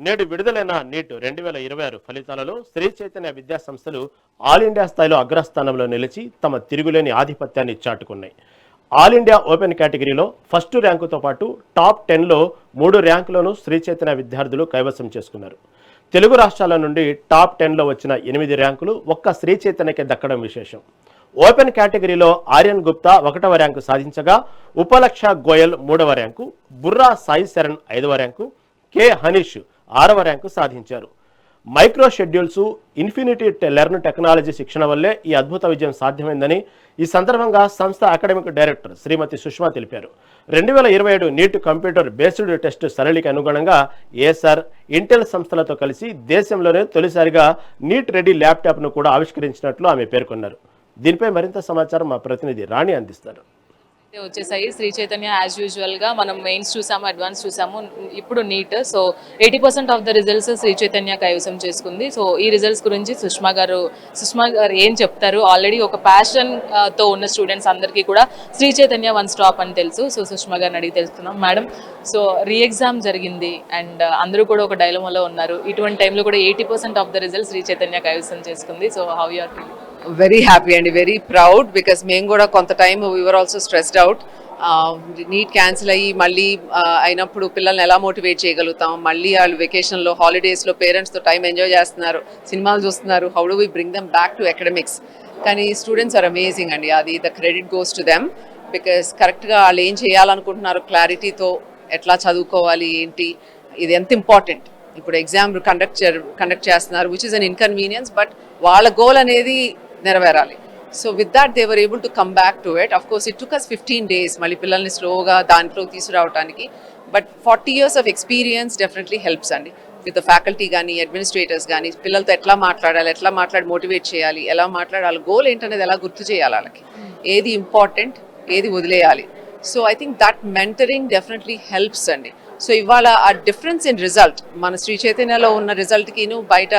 నేడు విడుదలైన నీట్ 2026 ఫలితాలలో శ్రీ చైతన్య విద్యా సంస్థలు ఆల్ ఇండియా స్థాయిలో అగ్రస్థానంలో నిలిచి తమ తిరుగులేని ఆధిపత్యాన్ని చాటుకున్నాయి. ఆల్ ఇండియా ఓపెన్ కేటగిరీలో ఫస్ట్ ర్యాంకుతో పాటు టాప్ 10లో 3 ర్యాంకులను శ్రీ చైతన్య విద్యార్థులు కైవసం చేసుకున్నారు. తెలుగు రాష్ట్రాల నుండి టాప్ 10లో వచ్చిన 8 ర్యాంకులు ఒక్క శ్రీ చైతన్యకే దక్కడం విశేషం. ఓపెన్ కేటగిరీలో ఆర్యన్ గుప్తా 1వ ర్యాంకు సాధించగా, ఉపలక్ష గోయల్ 3వ ర్యాంకు, బుర్రా సాయి శరణ్ 5వ ర్యాంకు, కె హనీష్ 6వ ర్యాంకు సాధించారు. Micro schedules, infinity learn technology శిక్షణ వల్లే ఈ అద్భుత విజయం సాధ్యమైందని ఈ సందర్భంగా సంస్థ అకాడమిక్ డైరెక్టర్ శ్రీమతి సుష్మా తెలిపారు. 2027 నీట్ కంప్యూటర్ బేస్డ్ టెస్ట్ సరళికి అనుగుణంగా ఏసర్, ఇంటెల్ సంస్థలతో కలిసి దేశంలోనే తొలిసారిగా నీట్ రెడీ ల్యాప్టాప్ను కూడా ఆవిష్కరించినట్లు ఆమె పేర్కొన్నారు. దీనిపై మరింత సమాచారం మా ప్రతినిధి రాణి అందిస్తారు. వచ్చేసాయి శ్రీ చైతన్య యాజ్ యూజువల్గా మనం మెయిన్స్ చూసాము, అడ్వాన్స్ చూసాము, ఇప్పుడు NEET. So 80% of the results Sri Chaitanya కైవసం చేసుకుంది. సో ఈ రిజల్ట్స్ గురించి సుష్మా గారు ఏం చెప్తారు? ఆల్రెడీ ఒక ప్యాషన్ తో ఉన్న స్టూడెంట్స్ అందరికీ కూడా శ్రీ చైతన్య వన్ స్టాప్ అని తెలుసు. సో సుష్మా గారిని అడిగి తెలుసుకుందాం. మేడం, సో రీ ఎగ్జామ్ జరిగింది అండ్ అందరూ కూడా ఒక డైలమాలో ఉన్నారు. ఇటువంటి టైంలో కూడా 80% of the results Sri Chaitanya కైవసం చేసుకుంది. So how you are feeling? Very happy and very proud because మేము కూడా కొంత time we were also stressed out. NEET cancel అయ్యి మళ్ళీ అయినప్పుడు పిల్లల్ని ఎలా మోటివేట్ చేయగలుగుతాం, మళ్ళీ వాళ్ళు వెకేషన్లో హాలిడేస్లో పేరెంట్స్తో టైం ఎంజాయ్ చేస్తున్నారు, సినిమాలు చూస్తున్నారు, how do we bring them back to academics. కానీ స్టూడెంట్స్ ఆర్ అమేజింగ్ అండి. అది the credit goes to them because కరెక్ట్గా వాళ్ళు ఏం చేయాలనుకుంటున్నారు, క్లారిటీతో ఎట్లా చదువుకోవాలి ఏంటి, ఇది ఎంత ఇంపార్టెంట్. ఇప్పుడు ఎగ్జామ్ కండక్ట్ చేస్తున్నారు which is an inconvenience, but వాళ్ళ గోల్ అనేది నెరవేరాలి. So with that they were able to come back to it. Of course it took us 15 days మళ్ళీ పిల్లల్ని స్లోగా దాంట్లో తీసుకురావడానికి. But 40 years of experience definitely helps అండి. విత్ ఫ్యాకల్టీ కానీ అడ్మినిస్ట్రేటర్స్ కానీ పిల్లలతో ఎట్లా మాట్లాడాలి, ఎట్లా మాట్లాడి మోటివేట్ చేయాలి, ఎలా మాట్లాడాలి, గోల్ ఏంటనేది ఎలా గుర్తు చేయాలి వాళ్ళకి, ఏది ఇంపార్టెంట్ ఏది వదిలేయాలి. So I think that mentoring definitely helps అండి. సో ఇవాళ ఆ డిఫరెన్స్ ఇన్ రిజల్ట్, మన శ్రీ చైతన్యలో ఉన్న రిజల్ట్కిను బయట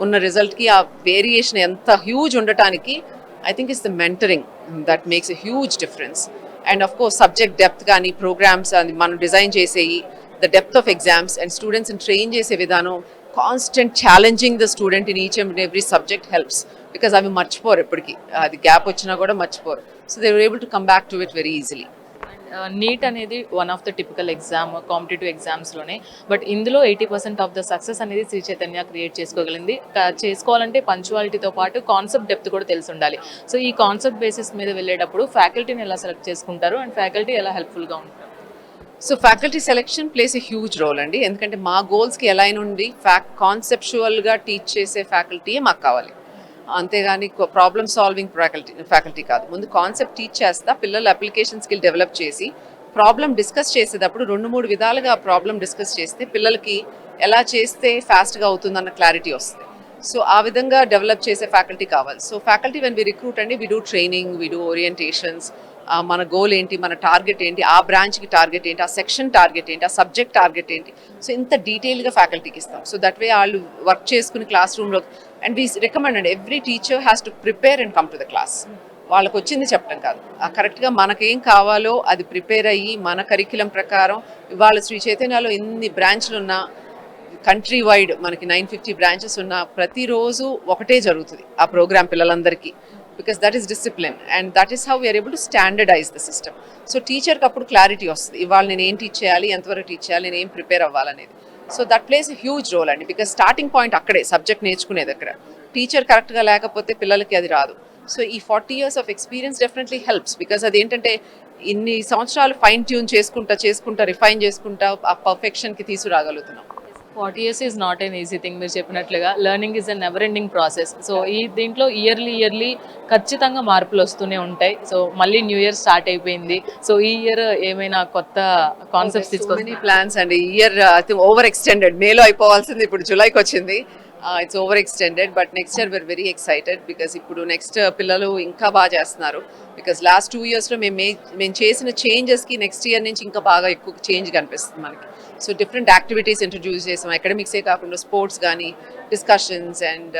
ఉన్న రిజల్ట్కి ఆ వేరియేషన్ ఎంత హ్యూజ్ ఉండటానికి I think it's the mentoring that makes a huge difference. And of course subject depth కానీ ప్రోగ్రామ్స్ అది మనం డిజైన్ చేసేవి, the depth of exams and స్టూడెంట్స్ని ట్రైన్ చేసే విధానం, constant challenging the student in each and every subject helps because అవి మర్చిపోరు, ఎప్పటికీ అది గ్యాప్ వచ్చినా కూడా మర్చిపోరు. So they were able to come back to it very easily. NEET అనేది one of the typical exam competitive ఎగ్జామ్స్లోనే, but ఇందులో 80% ఆఫ్ ద సక్సెస్ అనేది శ్రీ చైతన్య క్రియేట్ చేసుకోగలిగింది. చేసుకోవాలంటే పంచువాలిటీతో పాటు కాన్సెప్ట్ డెప్త్ కూడా తెలిసి ఉండాలి. సో ఈ కాన్సెప్ట్ బేసిస్ మీద వెళ్ళేటప్పుడు ఫ్యాకల్టీని ఎలా సెలెక్ట్ చేసుకుంటారు అండ్ ఫ్యాకల్టీ ఎలా హెల్ప్ఫుల్గా ఉంటారు? So faculty selection plays a huge role అండి. ఎందుకంటే మా గోల్స్కి ఎలా నుండి కాన్సెప్చువల్గా టీచ్ చేసే ఫ్యాకల్టీయే మాకు కావాలి, అంతేగాని ప్రాబ్లమ్ సాల్వింగ్ ఫ్యాకల్టీ కాదు. ముందు కాన్సెప్ట్ టీచ్ చేస్తా, పిల్లలు అప్లికేషన్ స్కిల్ డెవలప్ చేసి ప్రాబ్లమ్ డిస్కస్ చేసేటప్పుడు 2-3 విధాలుగా ప్రాబ్లమ్ డిస్కస్ చేస్తే పిల్లలకి ఎలా చేస్తే ఫాస్ట్గా అవుతుందన్న క్లారిటీ వస్తుంది. సో ఆ విధంగా డెవలప్ చేసే ఫ్యాకల్టీ కావాలి. So faculty when we recruit అండి, we do training, we do orientations, మన గోల్ ఏంటి, మన టార్గెట్ ఏంటి, ఆ బ్రాంచ్కి టార్గెట్ ఏంటి, ఆ సెక్షన్ టార్గెట్ ఏంటి, ఆ సబ్జెక్ట్ టార్గెట్ ఏంటి. సో ఇంత డీటెయిల్గా ఫ్యాకల్టీకి ఇస్తాం. సో దట్ వే వాళ్ళు వర్క్ చేసుకుని క్లాస్ రూమ్లో. And we recommend and every teacher has to prepare and come to the class. వాళ్ళకి వచ్చింది చెప్పడం కాదు, కరెక్ట్గా మనకేం కావాలో అది ప్రిపేర్ అయ్యి మన కరిక్యులం ప్రకారం. ఇవాళ శ్రీ చైతన్యలో ఎన్ని బ్రాంచ్లు ఉన్నా, కంట్రీ వైడ్ మనకి 950 బ్రాంచెస్ ఉన్నా, ప్రతిరోజు ఒకటే జరుగుతుంది ఆ ప్రోగ్రామ్ పిల్లలందరికీ. Because that is discipline and that is how we are able to standardise the system. So టీచర్కి అప్పుడు క్లారిటీ వస్తుంది, ఇవాళ నేను ఏం టీచ్ చేయాలి, ఎంతవరకు టీచ్ చేయాలి, నేను ఏం ప్రిపేర్ అవ్వాలనేది. So that plays a huge role అండి. బికాస్ స్టార్టింగ్ పాయింట్ అక్కడే, సబ్జెక్ట్ నేర్చుకునే దగ్గర. టీచర్ కరెక్ట్గా లేకపోతే పిల్లలకి అది రాదు. సో ఈ 40 years of experience definitely helps because అదేంటంటే ఇన్ని సంవత్సరాలు ఫైన్ ట్యూన్ చేసుకుంటా రిఫైన్ చేసుకుంటా ఆ పర్ఫెక్షన్కి తీసుకురాగలుగుతున్నాం. 40 years is not an easy thing. మీరు చెప్పినట్లుగా learning is a never ending process. So ఈ దీంట్లో ఇయర్లీ ఖచ్చితంగా మార్పులు వస్తూనే ఉంటాయి. సో మళ్ళీ న్యూ ఇయర్ స్టార్ట్ అయిపోయింది. సో ఈ ఇయర్ ఏమైనా కొత్త కాన్సెప్ట్స్ తీసుకొని ప్లాన్స్ అండి. ఈ ఇయర్ ఓవర్ ఎక్స్టెండెడ్, మేలో అయిపోవాల్సింది ఇప్పుడు జూలైకి వచ్చింది. It's over extended but next year we're very excited because ఇప్పుడు నెక్స్ట్ పిల్లలు ఇంకా బాగా చేస్తున్నారు. బికాస్ లాస్ట్ 2 yearsలో మేము చేసిన చేంజెస్కి నెక్స్ట్ ఇయర్ నుంచి ఇంకా బాగా ఎక్కువ చేంజ్ కనిపిస్తుంది మనకి. సో డిఫరెంట్ యాక్టివిటీస్ ఇంట్రడ్యూస్ చేసాం, అకాడమిక్సే కాకుండా స్పోర్ట్స్ కానీ, discussions and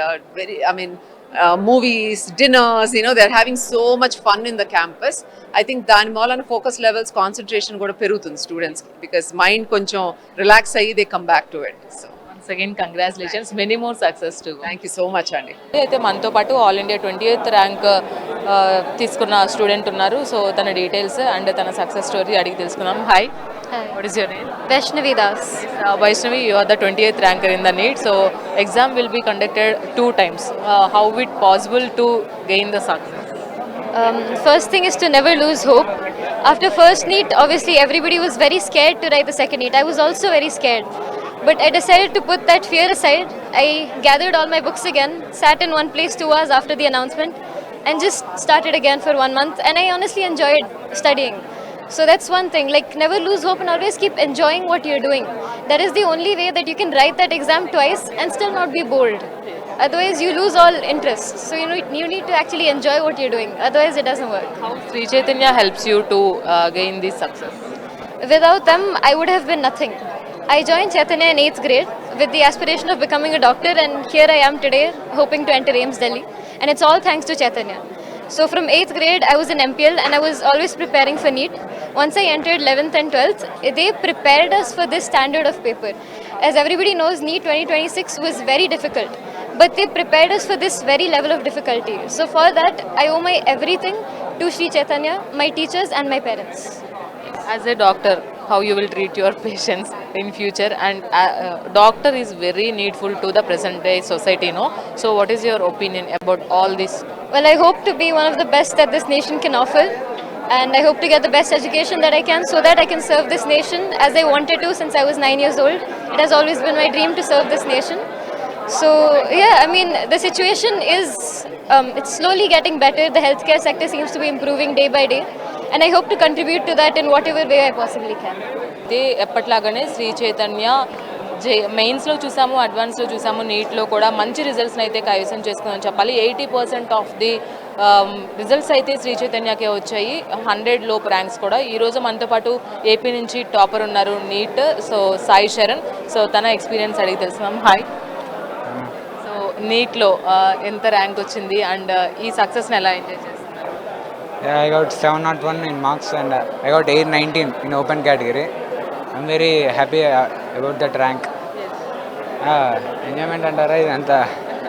movies, dinners, they're having so much fun in the campus. I think దాని మూలన ఫోకస్ లెవెల్స్, కాన్సన్ట్రేషన్ కూడా పెరుగుతుంది స్టూడెంట్స్కి బికాస్ మైండ్ కొంచెం రిలాక్స్ అయ్యి they come back to it. So once again congratulations, many more success to. Thank you so much అండి. అయితే మనతో పాటు ఆల్ ఇండియా 28th ర్యాంక్ తీసుకున్న స్టూడెంట్ ఉన్నారు. సో తన డీటెయిల్స్ అండ్ తన సక్సెస్ స్టోరీ అడిగి తెలుసుకున్నాం. Hi, Hi. What is your name? Vaishnavi Das. Vaishnavi, you are the 28th ranker in the NEET. So exam will be conducted 2 times. How it possible to gain the success? First thing is to never lose hope. After first NEET, obviously everybody was very scared to write the second NEET. I was also very scared. But I decided to put that fear aside. I gathered all my books again, sat in one place 2 hours after the announcement, and just started again for 1 month. And I honestly enjoyed studying. So that's one thing, like never lose hope and always keep enjoying what you're doing. That is the only way that you can write that exam twice and still not be bored. Otherwise you lose all interest. So you need to actually enjoy what you're doing. Otherwise it doesn't work. How Sri Chaitanya helps you to gain this success? Without them, I would have been nothing. I joined Chaitanya in 8th grade with the aspiration of becoming a doctor, and here I am today hoping to enter AIIMS Delhi. And it's all thanks to Chaitanya. So from 8th grade, I was in MPL and I was always preparing for NEET. Once I entered 11th and 12th, they prepared us for this standard of paper. As everybody knows, NEET 2026 was very difficult. But they prepared us for this very level of difficulty. So for that, I owe my everything to Sri Chaitanya, my teachers and my parents. As a doctor, how you will treat your patients in future, and doctor is very needful to the present day society, no? So what is your opinion about all this? Well, I hope to be one of the best that this nation can offer. And I hope to get the best education that I can so that I can serve this nation as I wanted to since I was 9 years old. It has always been my dream to serve this nation. So yeah, I mean, the situation is, it's slowly getting better. The healthcare sector seems to be improving day by day. And I hope to contribute to that in whatever way I possibly can. అయితే ఎప్పట్లాగానే శ్రీ చైతన్య మెయిన్స్లో చూసాము, అడ్వాన్స్లో చూసాము, నీట్లో కూడా మంచి రిజల్ట్స్ని అయితే కైవసం చేసుకుందని చెప్పాలి. 80% ఆఫ్ ది రిజల్ట్స్ అయితే శ్రీ చైతన్యకే వచ్చాయి. 100 లోపు ర్యాంక్స్ కూడా. ఈరోజు మనతో పాటు ఏపీ నుంచి టాపర్ ఉన్నారు NEET, so Sai Sharan. So తన ఎక్స్పీరియన్స్ అడిగి తెలుసుకున్నాం. హాయ్. సో నీట్లో ఎంత ర్యాంక్ వచ్చింది అండ్ ఈ సక్సెస్ని ఎలా ఎంజాయ్ చేస్తున్నారు? Yeah, I got 701 in marks and I got 819 in open category. I'm very happy about that rank. Enjoyment అంటారా, ఇది అంత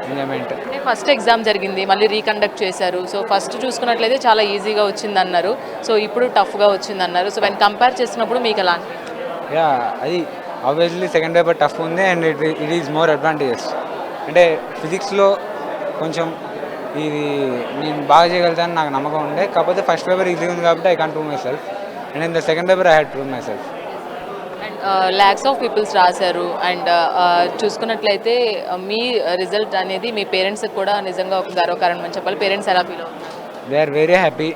ఎంజాయ్మెంట్. ఫస్ట్ ఎగ్జామ్ జరిగింది, మళ్ళీ రీకండక్ట్ చేశారు. సో ఫస్ట్ చూసుకున్నట్లయితే చాలా ఈజీగా వచ్చింది అన్నారు. సో ఇప్పుడు టఫ్గా వచ్చింది అన్నారు. సో వెన్ కంపేర్ చేసినప్పుడు మీకు ఎలా అనిపించింది? యా, అది ఆబ్వియస్లీ సెకండ్ పేపర్ టఫ్ ఉంది and it is more advantages. అంటే ఫిజిక్స్లో కొంచెం ఇది నేను బాగా చేయగలుగుతాను నాకు నమ్మకం ఉండే. కాకపోతే ఫస్ట్ పేపర్ ఈజీ ఉంది కాబట్టి I can't prove myself and in the second paper I had prove myself. And lakhs of peoples రాశారు అండ్ చూసుకున్నట్లయితే మీ రిజల్ట్ అనేది మీ పేరెంట్స్కి కూడా నిజంగా ఒక గర్వకారణం అని చెప్పాలి. పేరెంట్స్ ఎలా ఫీల్ అవుతారు? They are very happy.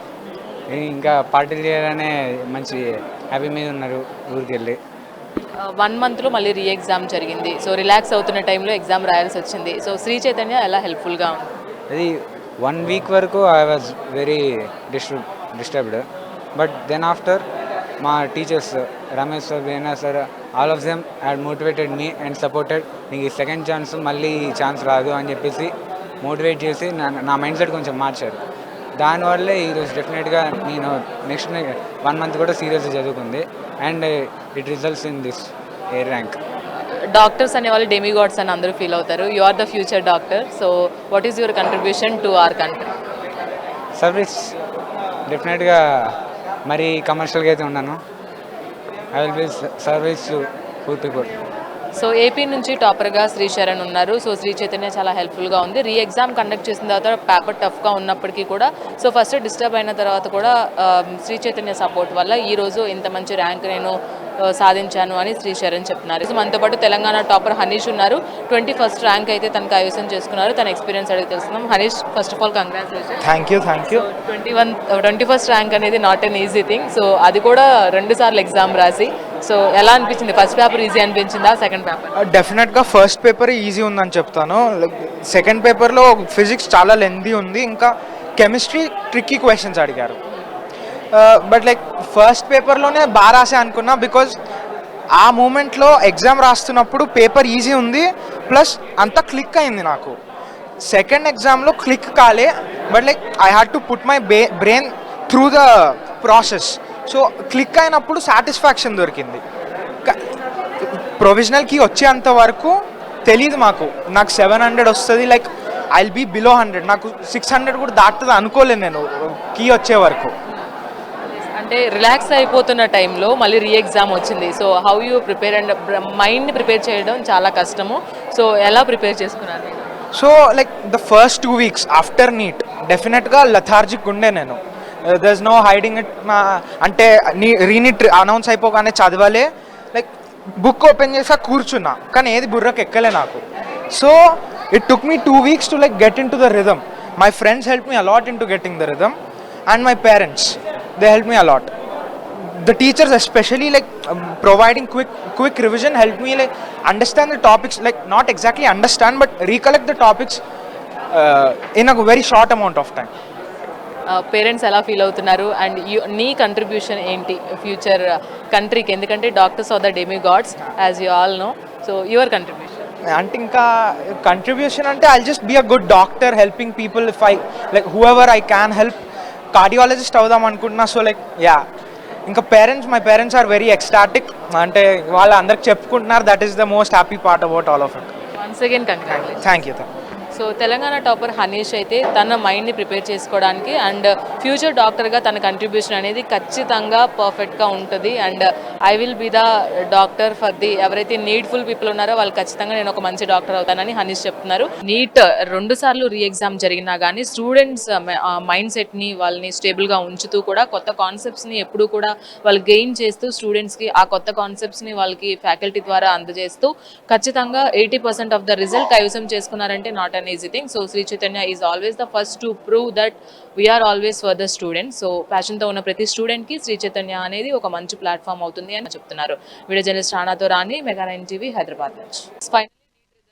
ఇంకా పార్టీలు చేయాలనే మంచి హ్యాపీ మీద ఉన్నారు ఊరికి వెళ్ళి. 1 monthలో మళ్ళీ రీ ఎగ్జామ్ జరిగింది. సో రిలాక్స్ అవుతున్న టైంలో ఎగ్జామ్ రాయాల్సి వచ్చింది. సో శ్రీ చైతన్య ఎలా హెల్ప్ఫుల్గా ఉంది? అది 1 week వరకు I was very disturbed. But then after మా teachers Ramesh sir, Vena sir, all of them had motivated me and supported. నీకు ఈ సెకండ్ ఛాన్స్ మళ్ళీ ఈ ఛాన్స్ రాదు అని చెప్పేసి మోటివేట్ చేసి నా మైండ్ సెట్ కొంచెం మార్చారు. దానివల్లే ఈరోజు డెఫినెట్గా నేను నెక్స్ట్ 1 month కూడా సీరియస్గా చదువుకుంది and it results in this AIR rank. Doctors అనే వాళ్ళు డెమిగాడ్స్ అని అందరూ ఫీల్ అవుతారు. You are the future doctor. So what is your contribution to our country? Service డెఫినెట్గా మరి కమర్షియల్గా అయితే ఉన్నాను. I will be service to poor people. So AP నుంచి టాపర్గా శ్రీ శరణ్ ఉన్నారు. సో శ్రీ చైతన్య చాలా హెల్ప్ఫుల్గా ఉంది. రీ ఎగ్జామ్ కండక్ట్ చేసిన తర్వాత పేపర్ టఫ్గా ఉన్నప్పటికీ కూడా సో ఫస్ట్ డిస్టర్బ్ అయిన తర్వాత కూడా శ్రీ చైతన్య సపోర్ట్ వల్ల ఈరోజు ఇంత మంచి ర్యాంక్ నేను సాధించాను అని శ్రీ శరణ్ చెప్తున్నారు. సో మనతో పాటు తెలంగాణ టాపర్ హనీష్ ఉన్నారు. 21st ర్యాంక్ అయితే తను కైవసం చేసుకున్నారు. తన ఎక్స్పీరియన్స్ అడిగి తెలుస్తున్నాం. Hanish, first of all congratulation. Thank you. 21st rank అనేది not an easy thing. So అది కూడా 2 సార్లు ఎగ్జామ్ రాసి సో ఎలా అనిపించింది? ఫస్ట్ పేపర్ ఈజీ అనిపించిందా, సెకండ్ పేపర్? డెఫినెట్గా ఫస్ట్ పేపర్ ఈజీ ఉందని చెప్తాను. సెకండ్ పేపర్లో ఫిజిక్స్ చాలా లెందీ ఉంది, ఇంకా కెమిస్ట్రీ ట్రిక్కీ క్వశ్చన్స్ అడిగారు. బట్ లైక్ ఫస్ట్ పేపర్లోనే బాగా రాసే అనుకున్నా, బికాజ్ ఆ మూమెంట్లో ఎగ్జామ్ రాస్తున్నప్పుడు పేపర్ ఈజీ ఉంది ప్లస్ అంతా క్లిక్ అయింది నాకు. సెకండ్ ఎగ్జామ్లో క్లిక్ కాలే, but like I had to put my brain through the process. So click అయినప్పుడు సాటిస్ఫాక్షన్ దొరికింది. ప్రొవిజనల్కి వచ్చేంత వరకు తెలియదు నాకు 700 వస్తుంది, like I will be below 100. నాకు 600 కూడా దాటుతుంది అనుకోలేదు నేను కీ వచ్చే వరకు. అంటే రిలాక్స్ అయిపోతున్న టైంలో మళ్ళీ రీ ఎగ్జామ్ వచ్చింది. So how you prepare and మైండ్ని ప్రిపేర్ చేయడం చాలా కష్టము. సో ఎలా ప్రిపేర్ చేసుకున్నారు మీరు? So like the first 2 weeks after NEET డెఫినెట్గా లథార్జిక్ ఉండే నేను. There is no hiding it. అంటే రీనీట్ అనౌన్స్ అయిపోగానే చదవాలే, లైక్ బుక్ ఓపెన్ చేసా కూర్చున్నా, కానీ ఏది బుర్రకు ఎక్కలే నాకు. So it took me 2 weeks to like get in to the rhythm. My friends help me a lot in to getting the rhythm, and my parents they helped me a lot. The teachers especially, like providing quick revision helped me like understand the topics, like not exactly understand but recollect the topics in a very short amount of time. Parents ఎలా feel అవుతున్నారు and నీ contribution ఏంటి future కంట్రీకి? ఎందుకంటే doctors are the demigods as you all know. So your contribution అంటే ఇంకా contribution అంటే I'll just be a good doctor helping people if I like whoever I can help. Cardiologist అవుదాం అనుకుంటున్నా. So like yeah, ఇంకా my parents are very ecstatic. అంటే వాళ్ళు అందరికి చెప్పుకుంటున్నారు. That is the most happy part about all of it. Once again congratulations. Thank you. So Telangana topper Hanish అయితే తన మైండ్ని ప్రిపేర్ చేసుకోవడానికి అండ్ ఫ్యూచర్ డాక్టర్గా తన కంట్రిబ్యూషన్ అనేది ఖచ్చితంగా పర్ఫెక్ట్గా ఉంటుంది. And I will be the doctor for the ఎవరైతే నీడ్ఫుల్ పీపుల్ ఉన్నారో వాళ్ళు ఖచ్చితంగా నేను ఒక మంచి డాక్టర్ అవుతానని హనీష్ చెప్తున్నారు. నీట్ 2 సార్లు రీ ఎగ్జామ్ జరిగినా కానీ స్టూడెంట్స్ మైండ్ సెట్ని వాళ్ళని స్టేబుల్గా ఉంచుతూ కూడా కొత్త కాన్సెప్ట్స్ని ఎప్పుడూ కూడా వాళ్ళు గెయిన్ చేస్తూ స్టూడెంట్స్కి ఆ కొత్త కాన్సెప్ట్స్ని వాళ్ళకి ఫ్యాకల్టీ ద్వారా అందజేస్తూ ఖచ్చితంగా 80% ఆఫ్ ద రిజల్ట్ కైవసం చేసుకున్నారంటే not an easy thing. So Sri Chaitanya is always the first to prove that we are always for the students. So passion తో ఉన్న ప్రతి స్టూడెంట్ కి శ్రీ చైతన్య అనేది ఒక మంచి ప్లాట్ఫామ్ అవుతుంది అని చెప్తున్నారు. వీడియో జర్నలిస్ట్ రానాతో రాణి, మెగా 9 టీవీ, హైదరాబాద్ నుంచి.